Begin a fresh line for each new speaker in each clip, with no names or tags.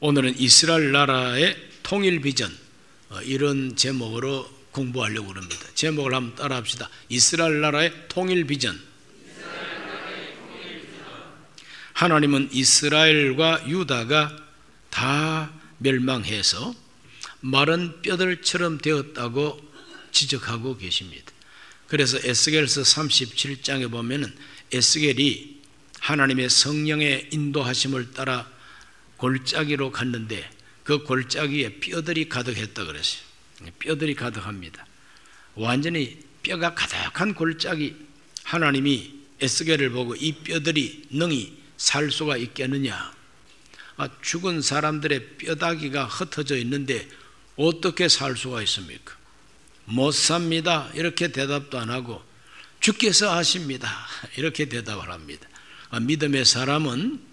오늘은 이스라엘 나라의 통일 비전, 이런 제목으로 공부하려고 합니다. 제목을 한번 따라 합시다. 이스라엘 나라의 통일 비전. 하나님은 이스라엘과 유다가 다 멸망해서 마른 뼈들처럼 되었다고 지적하고 계십니다. 그래서 에스겔서 37장에 보면은 에스겔이 하나님의 성령의 인도하심을 따라 골짜기로 갔는데 그 골짜기에 뼈들이 가득했다 그랬어요. 뼈들이 가득합니다. 완전히 뼈가 가득한 골짜기. 하나님이 에스겔을 보고 이 뼈들이 능히 살 수가 있겠느냐? 죽은 사람들의 뼈다귀가 흩어져 있는데 어떻게 살 수가 있습니까? 못 삽니다. 이렇게 대답도 안 하고 주께서 아십니다. 이렇게 대답을 합니다. 믿음의 사람은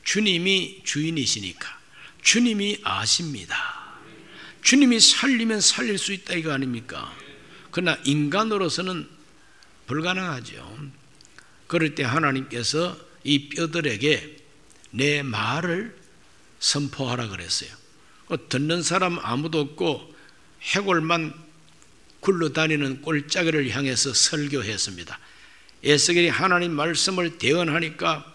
주님이 주인이시니까 주님이 아십니다. 주님이 살리면 살릴 수 있다 이거 아닙니까? 그러나 인간으로서는 불가능하죠. 그럴 때 하나님께서 이 뼈들에게 내 말을 선포하라 그랬어요. 듣는 사람 아무도 없고 해골만 굴러다니는 골짜기를 향해서 설교했습니다. 에스겔이 하나님 말씀을 대언하니까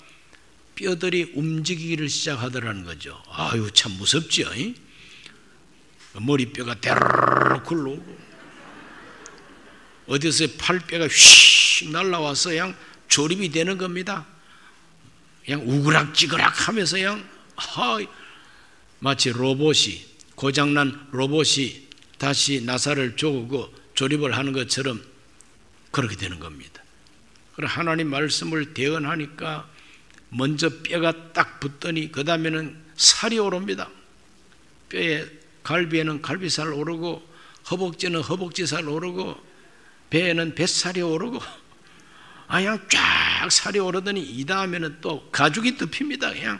뼈들이 움직이기를 시작하더라는 거죠. 아유 참 무섭죠. 머리뼈가 데르르 굴러오고 어디서 팔뼈가 휙 날라와서 그냥 조립이 되는 겁니다. 그냥 우그락지그락 하면서 그냥 마치 로봇이 고장난 로봇이 다시 나사를 조고 조립을 하는 것처럼 그렇게 되는 겁니다. 그럼 하나님 말씀을 대언하니까 먼저 뼈가 딱 붙더니 그 다음에는 살이 오릅니다. 뼈에 갈비에는 갈비살 오르고 허벅지는 허벅지살 오르고 배에는 뱃살이 오르고 그냥 쫙 살이 오르더니 이 다음에는 또 가죽이 덮입니다. 그냥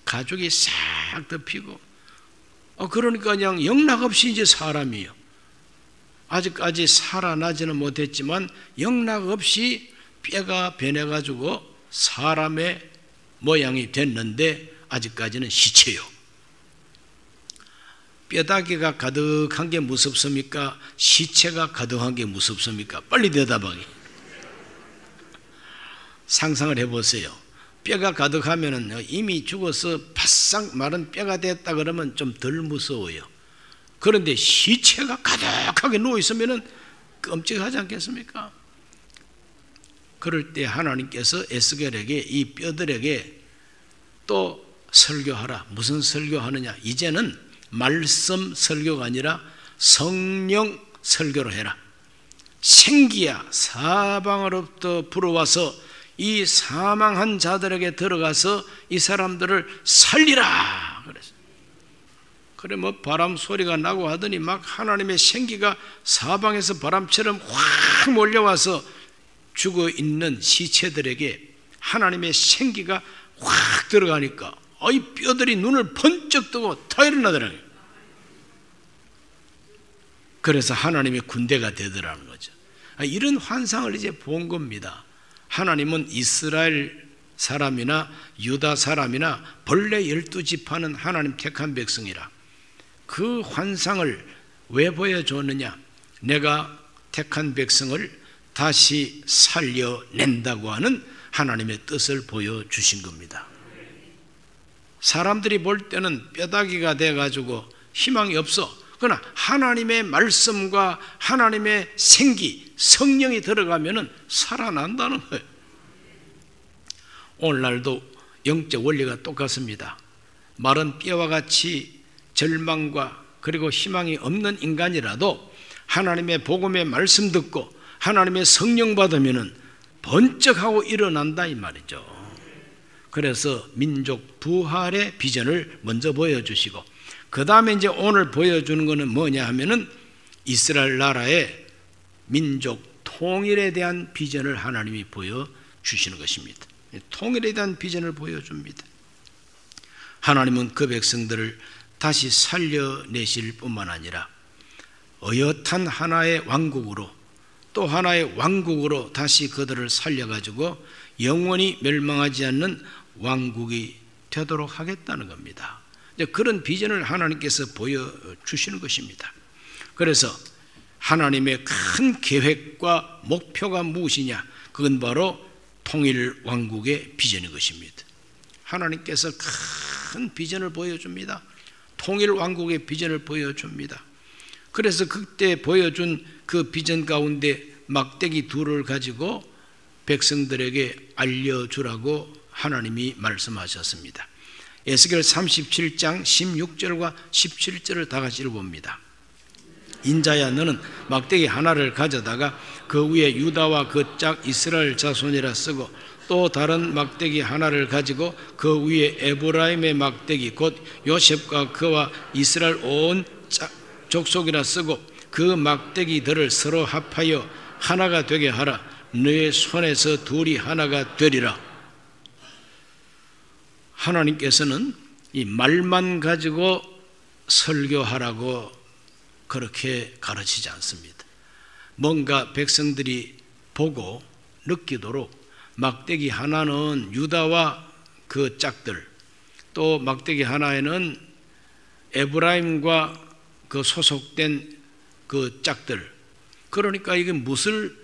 가죽이 싹 덮이고 그러니까 그냥 영락없이 이제 사람이요. 아직까지 살아나지는 못했지만 영락없이 뼈가 변해가지고 사람의 모양이 됐는데 아직까지는 시체요. 뼈다귀가 가득한 게 무섭습니까? 시체가 가득한 게 무섭습니까? 빨리 대답하기. 상상을 해보세요. 뼈가 가득하면 이미 죽어서 바싹 마른 뼈가 됐다 그러면 좀 덜 무서워요. 그런데 시체가 가득하게 누워있으면 끔찍하지 않겠습니까? 그럴 때 하나님께서 에스겔에게 이 뼈들에게 또 설교하라. 무슨 설교하느냐? 이제는 말씀 설교가 아니라 성령 설교를 해라. 생기야 사방으로부터 불어와서 이 사망한 자들에게 들어가서 이 사람들을 살리라 그랬어요. 그래 바람 소리가 나고 하더니 막 하나님의 생기가 사방에서 바람처럼 확 몰려와서 죽어 있는 시체들에게 하나님의 생기가 확 들어가니까 이 뼈들이 눈을 번쩍 뜨고 다 일어나더라고요. 그래서 하나님의 군대가 되더라는 거죠. 이런 환상을 이제 본 겁니다. 하나님은 이스라엘 사람이나 유다 사람이나 본래 12지파는 하나님 택한 백성이라. 그 환상을 왜 보여줬느냐? 내가 택한 백성을 다시 살려낸다고 하는 하나님의 뜻을 보여주신 겁니다. 사람들이 볼 때는 뼈다귀가 돼가지고 희망이 없어. 그러나 하나님의 말씀과 하나님의 생기, 성령이 들어가면 살아난다는 거예요. 오늘날도 영적 원리가 똑같습니다. 마른 뼈와 같이 절망과 그리고 희망이 없는 인간이라도 하나님의 복음의 말씀 듣고 하나님의 성령 받으면 번쩍하고 일어난다 이 말이죠. 그래서 민족 부활의 비전을 먼저 보여주시고 그 다음에 이제 오늘 보여주는 것은 뭐냐 하면은 이스라엘 나라의 민족 통일에 대한 비전을 하나님이 보여주시는 것입니다. 통일에 대한 비전을 보여줍니다. 하나님은 그 백성들을 다시 살려내실 뿐만 아니라 어엿한 하나의 왕국으로 또 하나의 왕국으로 다시 그들을 살려가지고 영원히 멸망하지 않는 왕국이 되도록 하겠다는 겁니다. 이제 그런 비전을 하나님께서 보여주시는 것입니다. 그래서 하나님의 큰 계획과 목표가 무엇이냐? 그건 바로 통일 왕국의 비전인 것입니다. 하나님께서 큰 비전을 보여줍니다. 통일 왕국의 비전을 보여줍니다. 그래서 그때 보여준 그 비전 가운데 막대기 둘을 가지고 백성들에게 알려주라고 하나님이 말씀하셨습니다. 에스겔 37장 16절과 17절을 다 같이 읽어봅니다. 인자야, 너는 막대기 하나를 가져다가 그 위에 유다와 그 짝 이스라엘 자손이라 쓰고, 또 다른 막대기 하나를 가지고 그 위에 에브라임의 막대기 곧 요셉과 그와 이스라엘 온 족속이라 쓰고, 그 막대기들을 서로 합하여 하나가 되게 하라. 너의 손에서 둘이 하나가 되리라. 하나님께서는 이 말만 가지고 설교하라고 그렇게 가르치지 않습니다. 뭔가 백성들이 보고 느끼도록 막대기 하나는 유다와 그 짝들, 또 막대기 하나에는 에브라임과 그 소속된 그 짝들, 그러니까 이게 무슨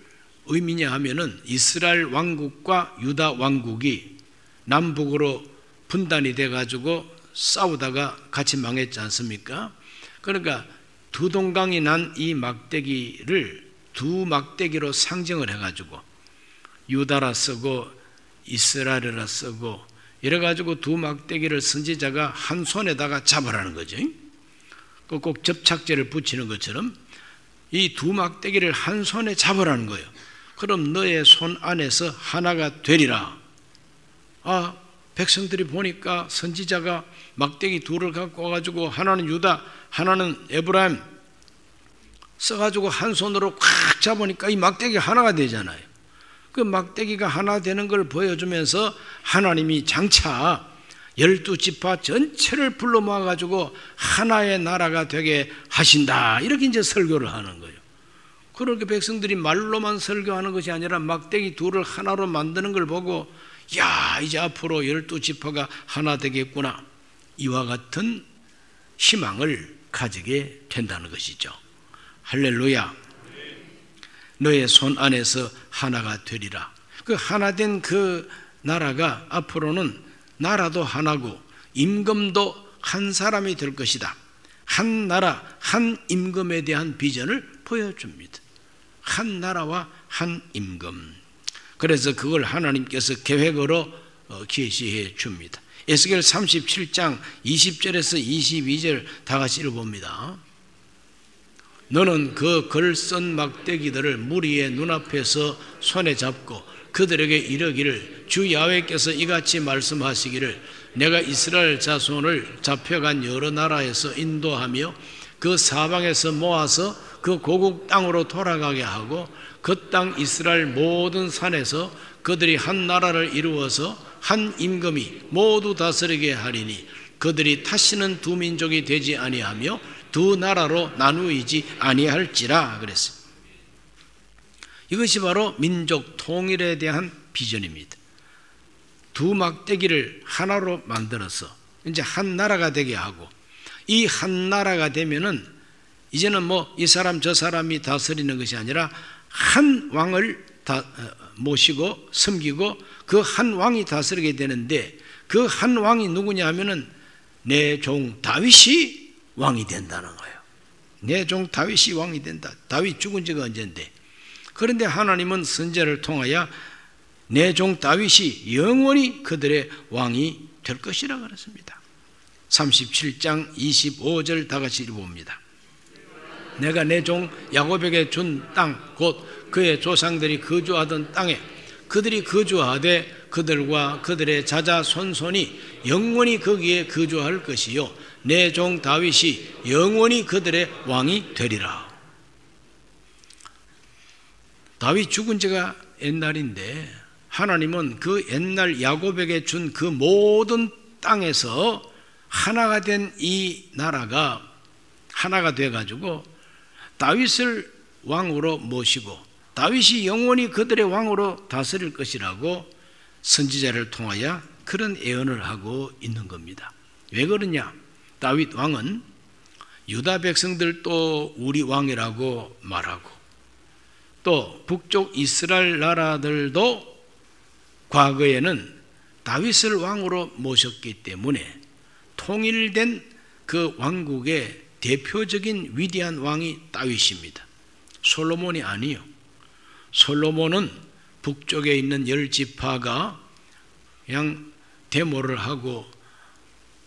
의미냐 하면은 이스라엘 왕국과 유다 왕국이 남북으로 분단이 돼가지고 싸우다가 같이 망했지 않습니까? 그러니까 두 동강이 난 이 막대기를 두 막대기로 상징을 해가지고 유다라 쓰고 이스라엘이라 쓰고 이래가지고 두 막대기를 선지자가 한 손에다가 잡으라는 거죠. 꼭 접착제를 붙이는 것처럼 이 두 막대기를 한 손에 잡으라는 거예요. 그럼 너의 손 안에서 하나가 되리라. 백성들이 보니까 선지자가 막대기 둘을 갖고 와가지고 하나는 유다, 하나는 에브라임 써가지고 한 손으로 꽉 잡으니까 이 막대기 하나가 되잖아요. 그 막대기가 하나 되는 걸 보여주면서 하나님이 장차 12지파 전체를 불러 모아가지고 하나의 나라가 되게 하신다, 이렇게 이제 설교를 하는 거예요. 그렇게 백성들이 말로만 설교하는 것이 아니라 막대기 둘을 하나로 만드는 걸 보고, 야, 이제 앞으로 12지파가 하나 되겠구나, 이와 같은 희망을 가지게 된다는 것이죠. 할렐루야. 너의 손 안에서 하나가 되리라. 그 하나 된 그 나라가 앞으로는 나라도 하나고 임금도 한 사람이 될 것이다. 한 나라 한 임금에 대한 비전을 보여줍니다. 한 나라와 한 임금. 그래서 그걸 하나님께서 계획으로 계시해 줍니다. 에스겔 37장 20절에서 22절 다 같이 읽어봅니다. 너는 그 글 쓴 막대기들을 무리의 눈앞에서 손에 잡고 그들에게 이르기를, 주 야훼께서 이같이 말씀하시기를, 내가 이스라엘 자손을 잡혀간 여러 나라에서 인도하며 그 사방에서 모아서 그 고국 땅으로 돌아가게 하고 그 땅 이스라엘 모든 산에서 그들이 한 나라를 이루어서 한 임금이 모두 다스리게 하리니 그들이 다시는 두 민족이 되지 아니하며 두 나라로 나누이지 아니할지라 그랬어요. 이것이 바로 민족 통일에 대한 비전입니다. 두 막대기를 하나로 만들어서 이제 한 나라가 되게 하고, 이 한 나라가 되면은 이제는 뭐 이 사람 저 사람이 다스리는 것이 아니라 한 왕을 모시고 섬기고 그 한 왕이 다스리게 되는데, 그 한 왕이 누구냐 하면은 내 종 다윗이 왕이 된다는 거예요. 내 종 다윗이 왕이 된다. 다윗 죽은 지가 언젠데. 그런데 하나님은 선지자를 통하여 내 종 다윗이 영원히 그들의 왕이 될 것이라 그랬습니다. 37장 25절 다 같이 읽어봅니다. 내가 내 종 야곱에게 준 땅 곧 그의 조상들이 거주하던 땅에 그들이 거주하되 그들과 그들의 자자 손손이 영원히 거기에 거주할 것이요 내 종 다윗이 영원히 그들의 왕이 되리라. 다윗 죽은 지가 옛날인데 하나님은 그 옛날 야곱에게 준 그 모든 땅에서 하나가 된 이 나라가 하나가 돼가지고 다윗을 왕으로 모시고 다윗이 영원히 그들의 왕으로 다스릴 것이라고 선지자를 통하여 그런 예언을 하고 있는 겁니다. 왜 그러냐? 다윗 왕은 유다 백성들도 우리 왕이라고 말하고 또 북쪽 이스라엘 나라들도 과거에는 다윗을 왕으로 모셨기 때문에 통일된 그 왕국의 대표적인 위대한 왕이 다윗입니다. 솔로몬이 아니요. 솔로몬은 북쪽에 있는 10지파가 그냥 데모를 하고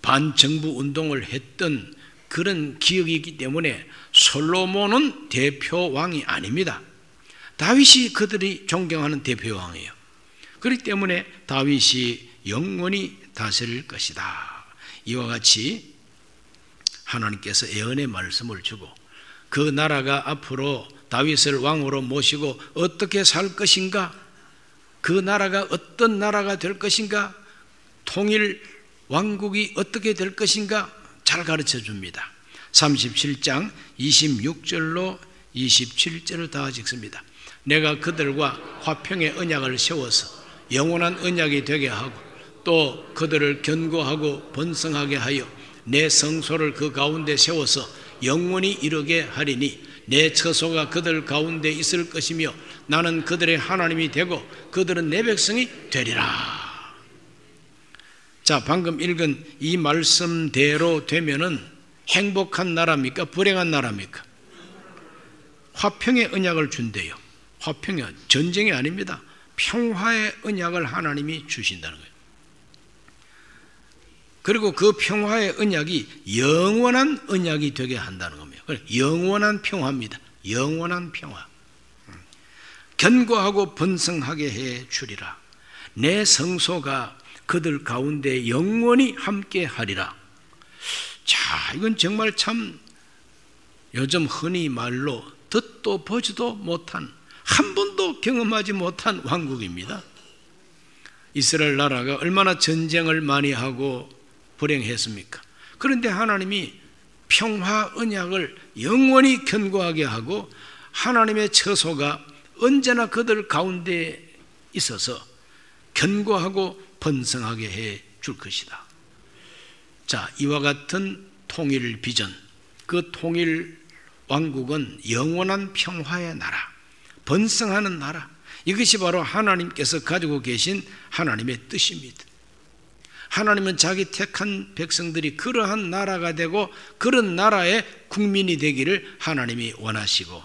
반정부 운동을 했던 그런 기억이 있기 때문에 솔로몬은 대표 왕이 아닙니다. 다윗이 그들이 존경하는 대표 왕이에요. 그렇기 때문에 다윗이 영원히 다스릴 것이다. 이와 같이 하나님께서 예언의 말씀을 주고 그 나라가 앞으로 다윗을 왕으로 모시고 어떻게 살 것인가, 그 나라가 어떤 나라가 될 것인가, 통일 왕국이 어떻게 될 것인가 잘 가르쳐 줍니다. 37장 26절로 27절을 다 읽습니다. 내가 그들과 화평의 언약을 세워서 영원한 언약이 되게 하고 또 그들을 견고하고 번성하게 하여 내 성소를 그 가운데 세워서 영원히 이루게 하리니 내 처소가 그들 가운데 있을 것이며 나는 그들의 하나님이 되고 그들은 내 백성이 되리라. 자, 방금 읽은 이 말씀대로 되면은 행복한 나라입니까? 불행한 나라입니까? 화평의 언약을 준대요. 화평의, 전쟁이 아닙니다. 평화의 언약을 하나님이 주신다는 거예요. 그리고 그 평화의 언약이 영원한 언약이 되게 한다는 겁니다. 영원한 평화입니다. 영원한 평화. 견고하고 번성하게 해 주리라. 내 성소가 그들 가운데 영원히 함께 하리라. 자, 이건 정말 참 요즘 흔히 말로 듣도 보지도 못한, 한 번도 경험하지 못한 왕국입니다. 이스라엘 나라가 얼마나 전쟁을 많이 하고 불행했습니까? 그런데 하나님이 평화 언약을 영원히 견고하게 하고 하나님의 처소가 언제나 그들 가운데 있어서 견고하고 번성하게 해 줄 것이다. 자, 이와 같은 통일 비전, 그 통일 왕국은 영원한 평화의 나라, 번성하는 나라, 이것이 바로 하나님께서 가지고 계신 하나님의 뜻입니다. 하나님은 자기 택한 백성들이 그러한 나라가 되고 그런 나라의 국민이 되기를 하나님이 원하시고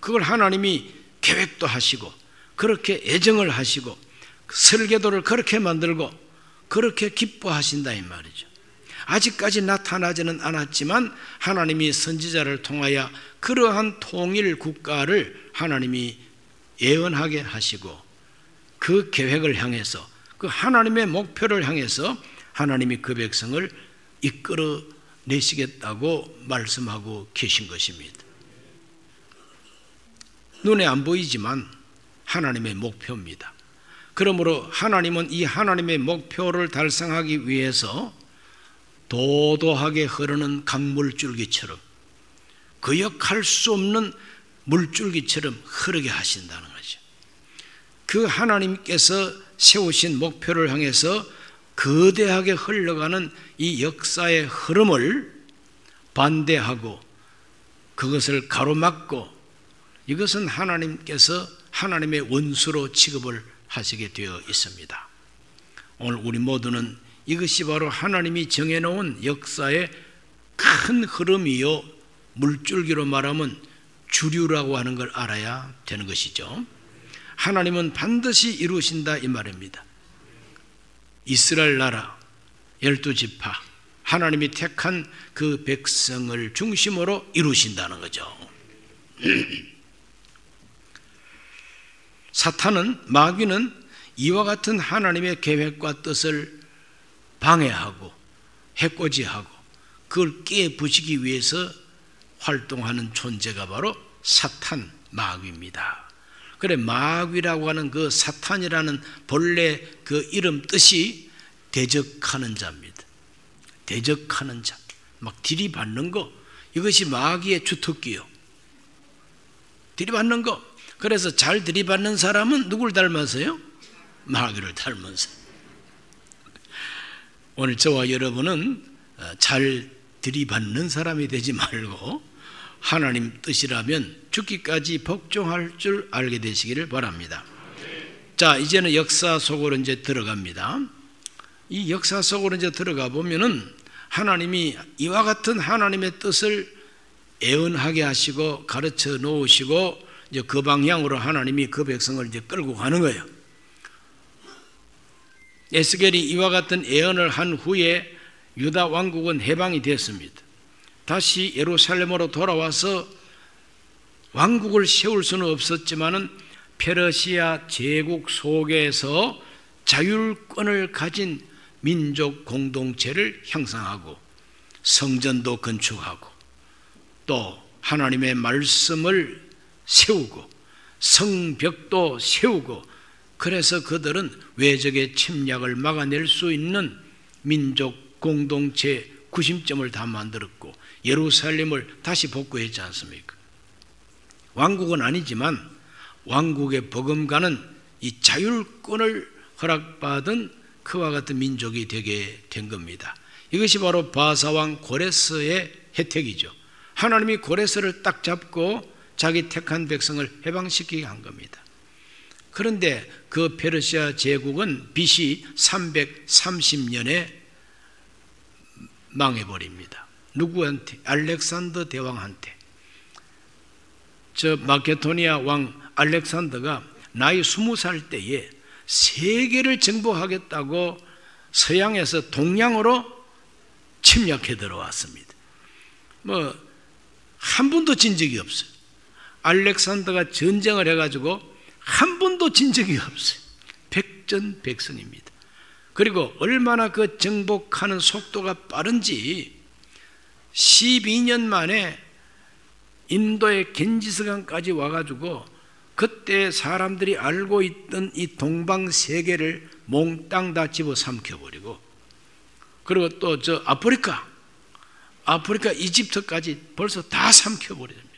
그걸 하나님이 계획도 하시고 그렇게 애정을 하시고 설계도를 그렇게 만들고 그렇게 기뻐하신다 이 말이죠. 아직까지 나타나지는 않았지만 하나님이 선지자를 통하여 그러한 통일 국가를 하나님이 예언하게 하시고 그 계획을 향해서 그 하나님의 목표를 향해서 하나님이 그 백성을 이끌어 내시겠다고 말씀하고 계신 것입니다. 눈에 안 보이지만 하나님의 목표입니다. 그러므로 하나님은 이 하나님의 목표를 달성하기 위해서 도도하게 흐르는 강물줄기처럼 거역할 수 없는 물줄기처럼 흐르게 하신다는 거죠. 그 하나님께서 세우신 목표를 향해서 거대하게 흘러가는 이 역사의 흐름을 반대하고 그것을 가로막고 이것은 하나님께서 하나님의 원수로 취급을 하시게 되어 있습니다. 오늘 우리 모두는 이것이 바로 하나님이 정해놓은 역사의 큰 흐름이요, 물줄기로 말하면 주류라고 하는 걸 알아야 되는 것이죠. 하나님은 반드시 이루신다 이 말입니다. 이스라엘 나라 12지파 하나님이 택한 그 백성을 중심으로 이루신다는 거죠. 사탄은, 마귀는 이와 같은 하나님의 계획과 뜻을 방해하고 해코지하고 그걸 깨부시기 위해서 활동하는 존재가 바로 사탄, 마귀입니다. 그래, 마귀라고 하는 그 사탄이라는 본래 그 이름 뜻이 대적하는 자입니다. 대적하는 자, 막 들이받는 거, 이것이 마귀의 주특기요. 들이받는 거. 그래서 잘 들이받는 사람은 누굴 닮았어요? 마귀를 닮았어요. 오늘 저와 여러분은 잘 들이받는 사람이 되지 말고 하나님 뜻이라면 죽기까지 복종할 줄 알게 되시기를 바랍니다. 자, 이제는 역사 속으로 이제 들어갑니다. 이 역사 속으로 이제 들어가 보면은 하나님이 이와 같은 하나님의 뜻을 애언하게 하시고 가르쳐 놓으시고 이제 그 방향으로 하나님이 그 백성을 이제 끌고 가는 거예요. 에스겔이 이와 같은 애언을 한 후에 유다 왕국은 해방이 됐습니다. 다시 예루살렘으로 돌아와서 왕국을 세울 수는 없었지만은 페르시아 제국 속에서 자율권을 가진 민족 공동체를 형성하고 성전도 건축하고 또 하나님의 말씀을 세우고 성벽도 세우고, 그래서 그들은 외적의 침략을 막아낼 수 있는 민족 공동체 구심점을 다 만들었고 예루살렘을 다시 복구했지 않습니까? 왕국은 아니지만 왕국의 버금가는 이 자율권을 허락받은 그와 같은 민족이 되게 된 겁니다. 이것이 바로 바사왕 고레스의 혜택이죠. 하나님이 고레스를 딱 잡고 자기 택한 백성을 해방시키게 한 겁니다. 그런데 그 페르시아 제국은 BC 330년에 망해버립니다. 누구한테? 알렉산더 대왕한테. 저 마케도니아 왕 알렉산더가 나이 20살 때에 세계를 정복하겠다고 서양에서 동양으로 침략해 들어왔습니다. 한 번도 진 적이 없어요. 알렉산더가 전쟁을 해가지고 한 번도 진 적이 없어요. 백전백승입니다. 그리고 얼마나 그 정복하는 속도가 빠른지 12년 만에 인도의 겐지스강까지 와가지고 그때 사람들이 알고 있던 이 동방세계를 몽땅 다 집어삼켜버리고, 그리고 또 저 아프리카 이집트까지 벌써 다 삼켜버립니다.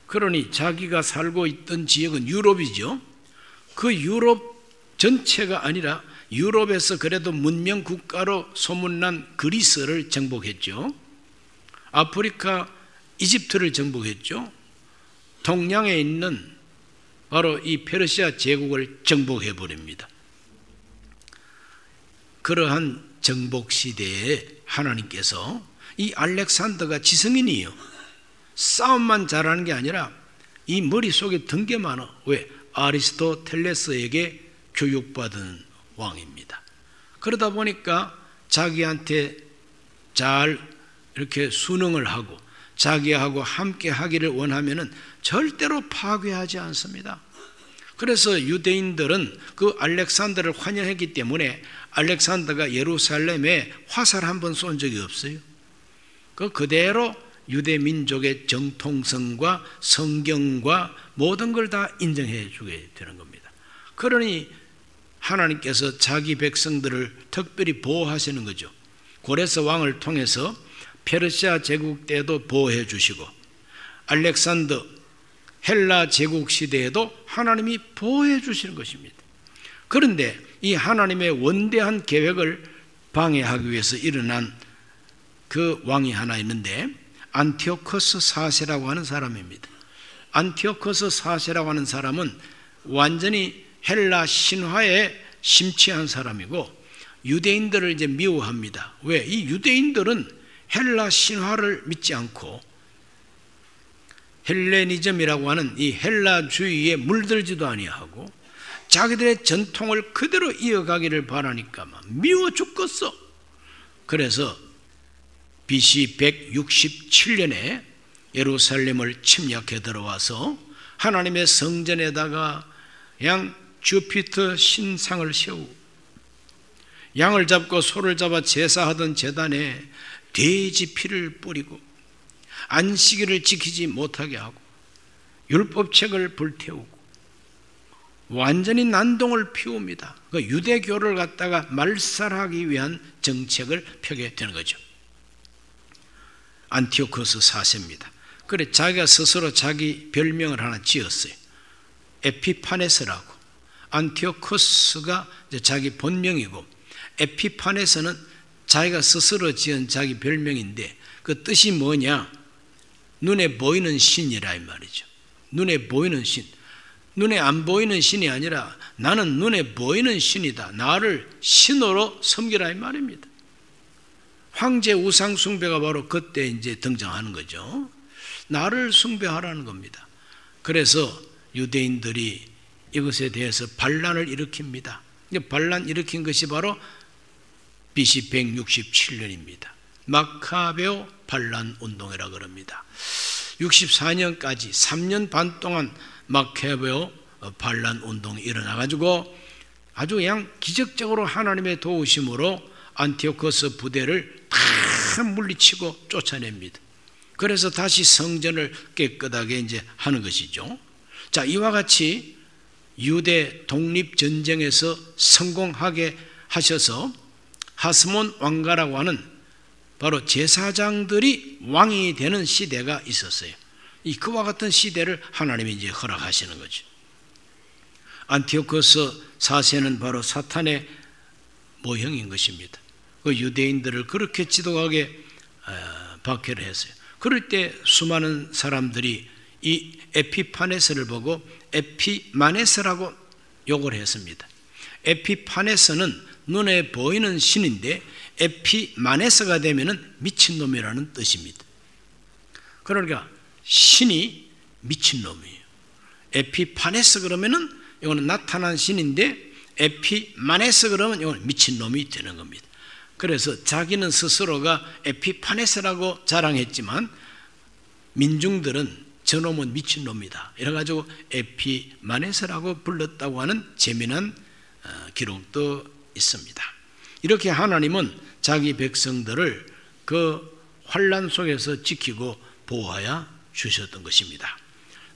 그러니 자기가 살고 있던 지역은 유럽이죠. 그 유럽 전체가 아니라 유럽에서 그래도 문명 국가로 소문난 그리스를 정복했죠. 아프리카 이집트를 정복했죠. 동양에 있는 바로 이 페르시아 제국을 정복해 버립니다. 그러한 정복 시대에 하나님께서 이 알렉산더가 지성인이에요. 싸움만 잘하는 게 아니라 이 머릿속에 든 게 많아. 왜? 아리스토텔레스에게 교육받은 왕입니다. 그러다 보니까 자기한테 잘 이렇게 순응을 하고 자기하고 함께 하기를 원하면은 절대로 파괴하지 않습니다. 그래서 유대인들은 그 알렉산더를 환영했기 때문에 알렉산더가 예루살렘에 화살 한 번 쏜 적이 없어요. 그대로 유대 민족의 정통성과 성경과 모든 걸 다 인정해 주게 되는 겁니다. 그러니 하나님께서 자기 백성들을 특별히 보호하시는 거죠. 고레스 왕을 통해서 페르시아 제국 때도 보호해 주시고 알렉산더 헬라 제국 시대에도 하나님이 보호해 주시는 것입니다. 그런데 이 하나님의 원대한 계획을 방해하기 위해서 일어난 그 왕이 하나 있는데 안티오코스 4세라고 하는 사람입니다. 안티오코스 4세라고 하는 사람은 완전히 헬라 신화에 심취한 사람이고 유대인들을 이제 미워합니다. 왜? 이 유대인들은 헬라 신화를 믿지 않고 헬레니즘이라고 하는 이 헬라주의에 물들지도 아니하고 자기들의 전통을 그대로 이어가기를 바라니까 미워 죽겠어. 그래서 BC 167년에 예루살렘을 침략해 들어와서 하나님의 성전에다가 양 주피터 신상을 세우고 양을 잡고 소를 잡아 제사하던 제단에 돼지 피를 뿌리고 안식일을 지키지 못하게 하고 율법책을 불태우고 완전히 난동을 피웁니다. 그 유대교를 갖다가 말살하기 위한 정책을 펴게 되는 거죠. 안티오코스 4세입니다. 그래 자기가 스스로 자기 별명을 하나 지었어요. 에피파네스라고. 안티오코스가 자기 본명이고 에피파네스는 자기가 스스로 지은 자기 별명인데 그 뜻이 뭐냐? 눈에 보이는 신이라 이 말이죠. 눈에 보이는 신. 눈에 안 보이는 신이 아니라 나는 눈에 보이는 신이다. 나를 신으로 섬기라 이 말입니다. 황제 우상 숭배가 바로 그때 이제 등장하는 거죠. 나를 숭배하라는 겁니다. 그래서 유대인들이 이것에 대해서 반란을 일으킵니다. 반란 일으킨 것이 바로 BC 167년입니다. 마카베오 반란 운동이라고 그럽니다. 64년까지 3년 반 동안 마카베오 반란 운동이 일어나가지고 아주 그냥 기적적으로 하나님의 도우심으로 안티오코스 부대를 다 물리치고 쫓아냅니다. 그래서 다시 성전을 깨끗하게 이제 하는 것이죠. 자, 이와 같이 유대 독립전쟁에서 성공하게 하셔서 하스몬 왕가라고 하는 바로 제사장들이 왕이 되는 시대가 있었어요. 그와 같은 시대를 하나님이 이제 허락하시는 거죠. 안티오코스 4세는 바로 사탄의 모형인 것입니다. 그 유대인들을 그렇게 지독하게 박해를 했어요. 그럴 때 수많은 사람들이 이 에피파네스를 보고 에피마네스라고 욕을 했습니다. 에피파네스는 눈에 보이는 신인데 에피마네스가 되면은 미친놈이라는 뜻입니다. 그러니까 신이 미친놈이에요. 에피파네스 그러면은 이거는 나타난 신인데 에피마네스 그러면 이거는 미친놈이 되는 겁니다. 그래서 자기는 스스로가 에피파네스라고 자랑했지만 민중들은 저놈은 미친놈이다 이래가지고 에피마네스라고 불렀다고 하는 재미난 기록도 있습니다. 이렇게 하나님은 자기 백성들을 그 환난 속에서 지키고 보호하여 주셨던 것입니다.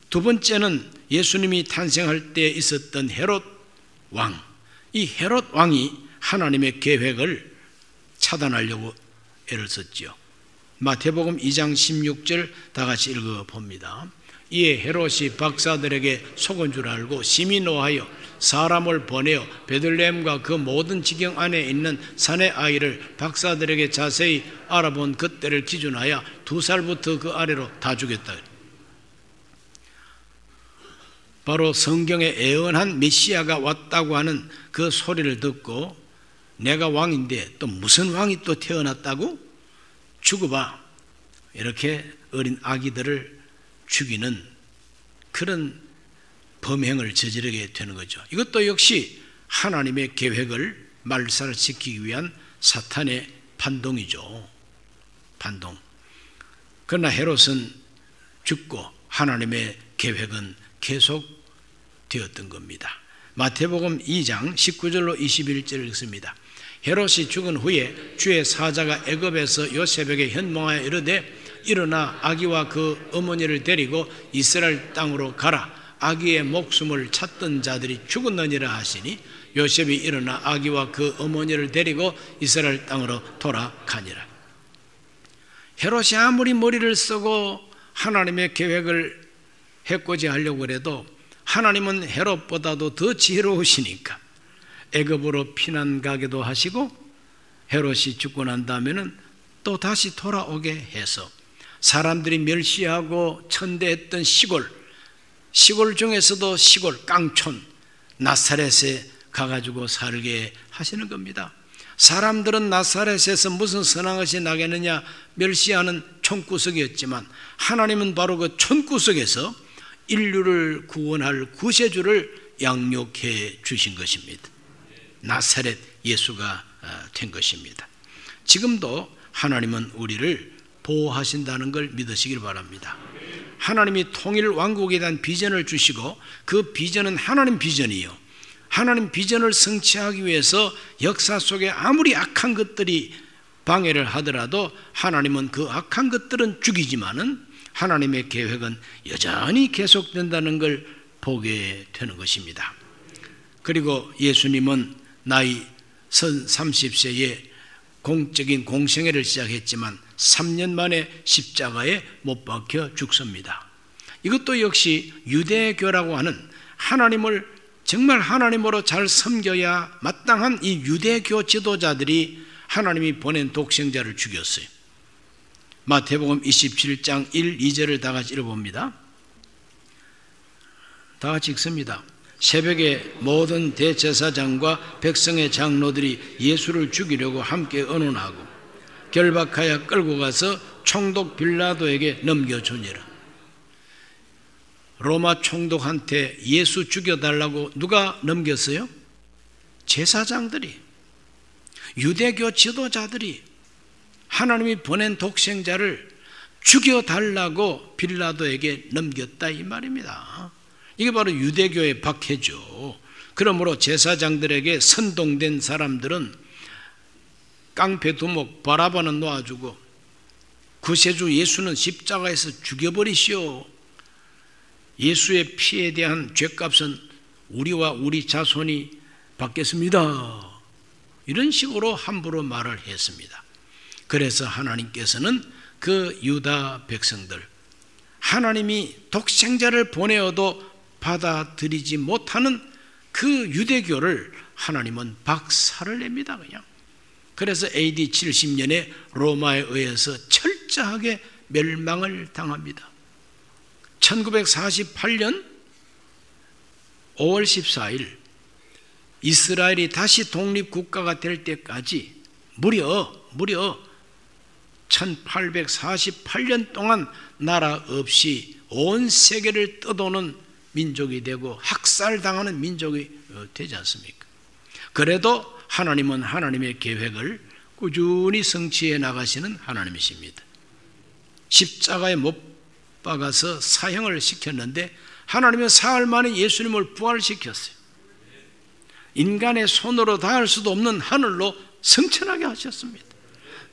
두 번째는 예수님이 탄생할 때 있었던 헤롯 왕. 이 헤롯 왕이 하나님의 계획을 차단하려고 애를 썼지요. 마태복음 2장 16절 다 같이 읽어봅니다. 이에 헤롯이 박사들에게 속은 줄 알고 심히 노하여 사람을 보내어 베들레헴과 그 모든 지경 안에 있는 산의 아이를 박사들에게 자세히 알아본 그때를 기준하여 2살부터 그 아래로 다 죽였다. 바로 성경에 예언한 메시아가 왔다고 하는 그 소리를 듣고 내가 왕인데 또 무슨 왕이 또 태어났다고? 죽어봐. 이렇게 어린 아기들을 죽이는 그런 범행을 저지르게 되는 거죠. 이것도 역시 하나님의 계획을 말살시키기 위한 사탄의 반동이죠. 반동. 그러나 헤롯은 죽고 하나님의 계획은 계속 되었던 겁니다. 마태복음 2장 19절로 21절을 읽습니다. 헤롯이 죽은 후에 주의 사자가 애굽에서 요셉에게 현몽하여 이르되 일어나 아기와 그 어머니를 데리고 이스라엘 땅으로 가라. 아기의 목숨을 찾던 자들이 죽었느니라 하시니 요셉이 일어나 아기와 그 어머니를 데리고 이스라엘 땅으로 돌아가니라. 헤롯이 아무리 머리를 쓰고 하나님의 계획을 해코지 하려고 해도 하나님은 헤롯보다도 더 지혜로우시니까 애굽으로 피난 가게도 하시고 헤롯이 죽고 난 다음에는 또 다시 돌아오게 해서 사람들이 멸시하고 천대했던 시골 중에서도 시골 깡촌 나사렛에 가가지고 살게 하시는 겁니다. 사람들은 나사렛에서 무슨 선한 것이 나겠느냐 멸시하는 촌구석이었지만 하나님은 바로 그 촌구석에서 인류를 구원할 구세주를 양육해 주신 것입니다. 나사렛 예수가 된 것입니다. 지금도 하나님은 우리를 보호하신다는 걸 믿으시길 바랍니다. 하나님이 통일 왕국에 대한 비전을 주시고 그 비전은 하나님 비전이요. 하나님 비전을 성취하기 위해서 역사 속에 아무리 악한 것들이 방해를 하더라도 하나님은 그 악한 것들은 죽이지만은 하나님의 계획은 여전히 계속된다는 걸 보게 되는 것입니다. 그리고 예수님은 나이 30세에 공적인 공생애를 시작했지만 3년 만에 십자가에 못 박혀 죽습니다. 이것도 역시 유대교라고 하는 하나님을 정말 하나님으로 잘 섬겨야 마땅한 이 유대교 지도자들이 하나님이 보낸 독생자를 죽였어요. 마태복음 27장 1, 2절을 다 같이 읽어봅니다. 다 같이 읽습니다. 새벽에 모든 대제사장과 백성의 장로들이 예수를 죽이려고 함께 의논하고 결박하여 끌고 가서 총독 빌라도에게 넘겨주니라. 로마 총독한테 예수 죽여달라고 누가 넘겼어요? 제사장들이, 유대교 지도자들이 하나님이 보낸 독생자를 죽여달라고 빌라도에게 넘겼다 이 말입니다. 이게 바로 유대교의 박해죠. 그러므로 제사장들에게 선동된 사람들은 깡패 두목 바라바는 놓아주고 구세주 예수는 십자가에서 죽여버리시오. 예수의 피에 대한 죄값은 우리와 우리 자손이 받겠습니다. 이런 식으로 함부로 말을 했습니다. 그래서 하나님께서는 그 유다 백성들, 하나님이 독생자를 보내어도 받아들이지 못하는 그 유대교를 하나님은 박살을 냅니다. 그냥. 그래서 AD 70년에 로마에 의해서 철저하게 멸망을 당합니다. 1948년 5월 14일 이스라엘이 다시 독립국가가 될 때까지 무려 1848년 동안 나라 없이 온 세계를 떠도는 민족이 되고 학살당하는 민족이 되지 않습니까? 그래도 하나님은 하나님의 계획을 꾸준히 성취해 나가시는 하나님이십니다. 십자가에 못 박아서 사형을 시켰는데 하나님은 사흘 만에 예수님을 부활시켰어요. 인간의 손으로 닿을 수도 없는 하늘로 승천하게 하셨습니다.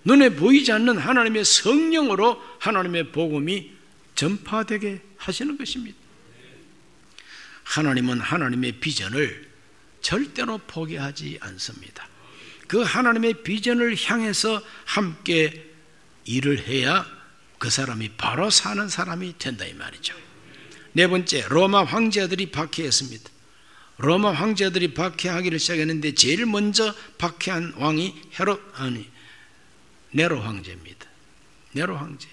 눈에 보이지 않는 하나님의 성령으로 하나님의 복음이 전파되게 하시는 것입니다. 하나님은 하나님의 비전을 절대로 포기하지 않습니다. 그 하나님의 비전을 향해서 함께 일을 해야 그 사람이 바로 사는 사람이 된다 이 말이죠. 네 번째, 로마 황제들이 박해했습니다. 로마 황제들이 박해하기를 시작했는데 제일 먼저 박해한 왕이 네로 황제입니다. 네로 황제.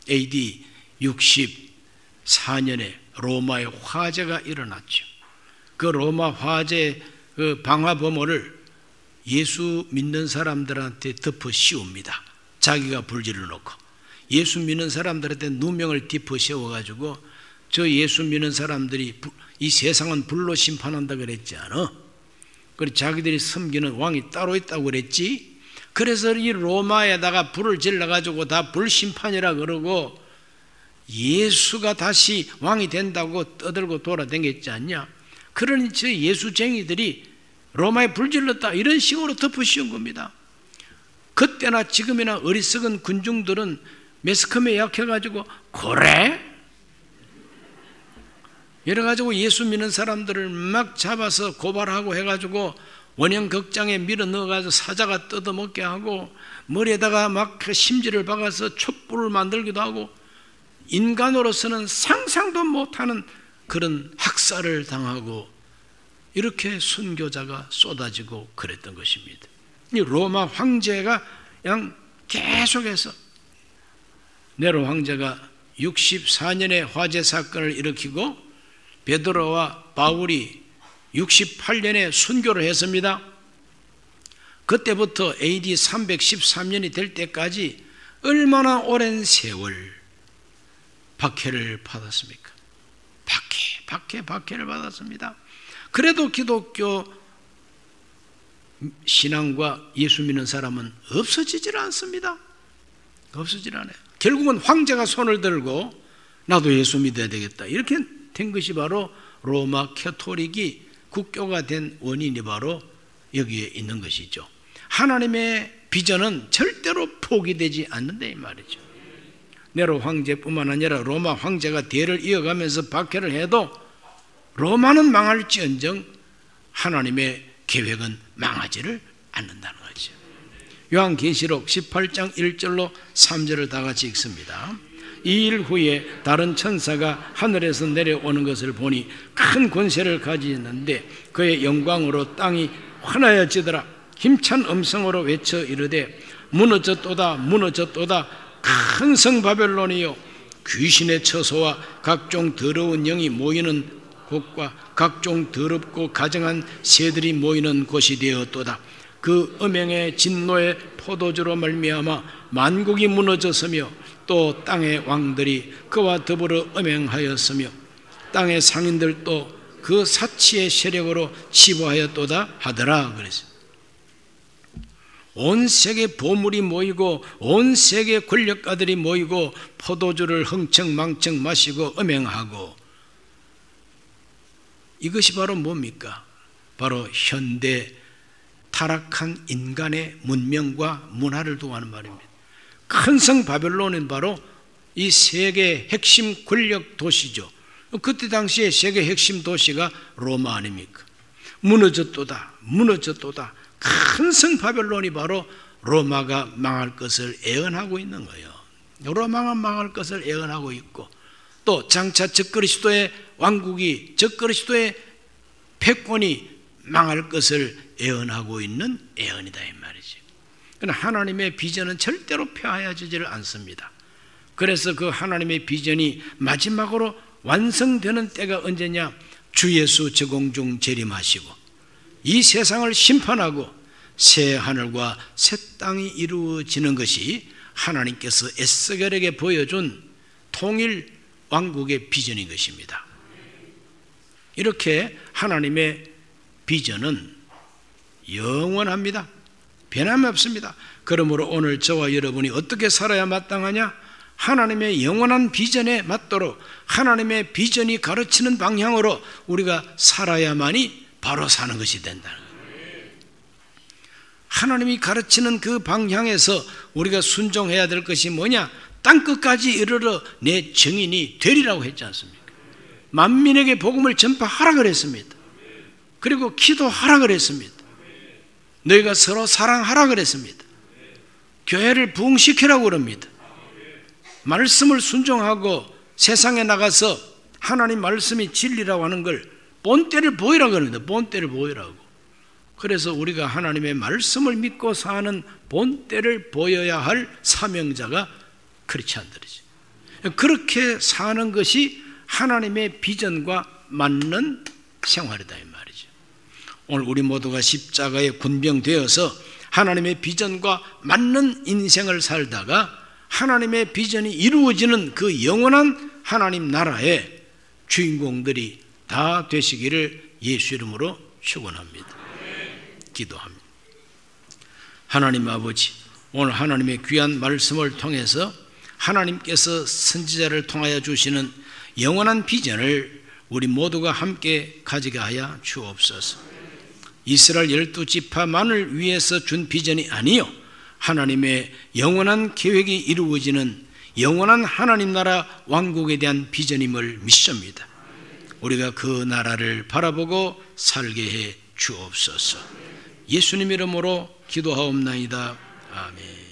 AD 64년에 로마의 화재가 일어났죠. 그 로마 화재의 그 방화범을 예수 믿는 사람들한테 덮어 씌웁니다. 자기가 불질을 놓고 예수 믿는 사람들한테 누명을 덮어 씌워가지고 저 예수 믿는 사람들이 이 세상은 불로 심판한다 그랬지 않아? 그리고 자기들이 섬기는 왕이 따로 있다고 그랬지? 그래서 이 로마에다가 불을 질러가지고 다 불심판이라 그러고 예수가 다시 왕이 된다고 떠들고 돌아다녔지 않냐? 그러니 저 예수쟁이들이 로마에 불질렀다 이런 식으로 덮어씌운 겁니다. 그때나 지금이나 어리석은 군중들은 매스컴에 약해가지고 그래? 이래가지고 예수 믿는 사람들을 막 잡아서 고발하고 해가지고 원형극장에 밀어 넣어가지고 사자가 뜯어먹게 하고 머리에다가 막 심지를 박아서 촛불을 만들기도 하고 인간으로서는 상상도 못하는 그런 학살을 당하고 이렇게 순교자가 쏟아지고 그랬던 것입니다. 이 로마 황제가 그냥 계속해서 네로 황제가 64년에 화재 사건을 일으키고 베드로와 바울이 68년에 순교를 했습니다. 그때부터 AD 313년이 될 때까지 얼마나 오랜 세월 박해를 받았습니까? 박해를 받았습니다. 그래도 기독교 신앙과 예수 믿는 사람은 없어지질 않습니다. 없어지질 않아요. 결국은 황제가 손을 들고 나도 예수 믿어야 되겠다 이렇게 된 것이 바로 로마 캐토릭이 국교가 된 원인이 바로 여기에 있는 것이죠. 하나님의 비전은 절대로 포기되지 않는다 이 말이죠. 네로 황제뿐만 아니라 로마 황제가 대를 이어가면서 박해를 해도 로마는 망할지언정 하나님의 계획은 망하지를 않는다는 거죠. 요한계시록 18장 1절로 3절을 다 같이 읽습니다. 이 일 후에 다른 천사가 하늘에서 내려오는 것을 보니 큰 권세를 가지는데 그의 영광으로 땅이 환하여지더라. 힘찬 음성으로 외쳐 이르되 무너졌도다 무너졌도다 큰 성 바벨론이요 귀신의 처소와 각종 더러운 영이 모이는 곳과 각종 더럽고 가증한 새들이 모이는 곳이 되었도다. 그 음행의 진노의 포도주로 말미암아 만국이 무너졌으며 또 땅의 왕들이 그와 더불어 음행하였으며 땅의 상인들도 그 사치의 세력으로 치부하였도다 하더라. 그랬어요. 온 세계 보물이 모이고 온 세계 권력가들이 모이고 포도주를 흥청망청 마시고 음행하고, 이것이 바로 뭡니까? 바로 현대 타락한 인간의 문명과 문화를 두고 하는 말입니다. 큰 성 바벨론은 바로 이 세계 핵심 권력 도시죠. 그때 당시에 세계 핵심 도시가 로마 아닙니까? 무너졌도다 무너졌도다. 큰 성 바벨론이 바로 로마가 망할 것을 예언하고 있는 거예요. 로마가 망할 것을 예언하고 있고, 또 장차 적그리스도의 왕국이, 적그리스도의 패권이 망할 것을 예언하고 있는 예언이다 이 말이지. 그러나 하나님의 비전은 절대로 폐하여지지를 않습니다. 그래서 그 하나님의 비전이 마지막으로 완성되는 때가 언제냐? 주 예수 적공중 재림하시고 이 세상을 심판하고 새 하늘과 새 땅이 이루어지는 것이 하나님께서 에스겔에게 보여준 통일 왕국의 비전인 것입니다. 이렇게 하나님의 비전은 영원합니다. 변함이 없습니다. 그러므로 오늘 저와 여러분이 어떻게 살아야 마땅하냐? 하나님의 영원한 비전에 맞도록 하나님의 비전이 가르치는 방향으로 우리가 살아야만이 바로 사는 것이 된다는 거예요. 하나님이 가르치는 그 방향에서 우리가 순종해야 될 것이 뭐냐? 땅끝까지 이르러 내 증인이 되리라고 했지 않습니까? 만민에게 복음을 전파하라 그랬습니다. 그리고 기도하라 그랬습니다. 너희가 서로 사랑하라 그랬습니다. 교회를 부흥시키라고 그럽니다. 말씀을 순종하고 세상에 나가서 하나님 말씀이 진리라고 하는 걸 본때를 보이라고 합니다. 본때를 보이라고. 그래서 우리가 하나님의 말씀을 믿고 사는 본때를 보여야 할 사명자가 크리스찬들이지. 그렇게 사는 것이 하나님의 비전과 맞는 생활이다 이 말이죠. 오늘 우리 모두가 십자가에 군병되어서 하나님의 비전과 맞는 인생을 살다가 하나님의 비전이 이루어지는 그 영원한 하나님 나라의 주인공들이 다 되시기를 예수 이름으로 축원합니다. 기도합니다. 하나님 아버지, 오늘 하나님의 귀한 말씀을 통해서 하나님께서 선지자를 통하여 주시는 영원한 비전을 우리 모두가 함께 가지게 하여 주옵소서. 이스라엘 12지파만을 위해서 준 비전이 아니요 하나님의 영원한 계획이 이루어지는 영원한 하나님 나라 왕국에 대한 비전임을 믿습니다. 우리가 그 나라를 바라보고 살게 해 주옵소서. 예수님 이름으로 기도하옵나이다. 아멘.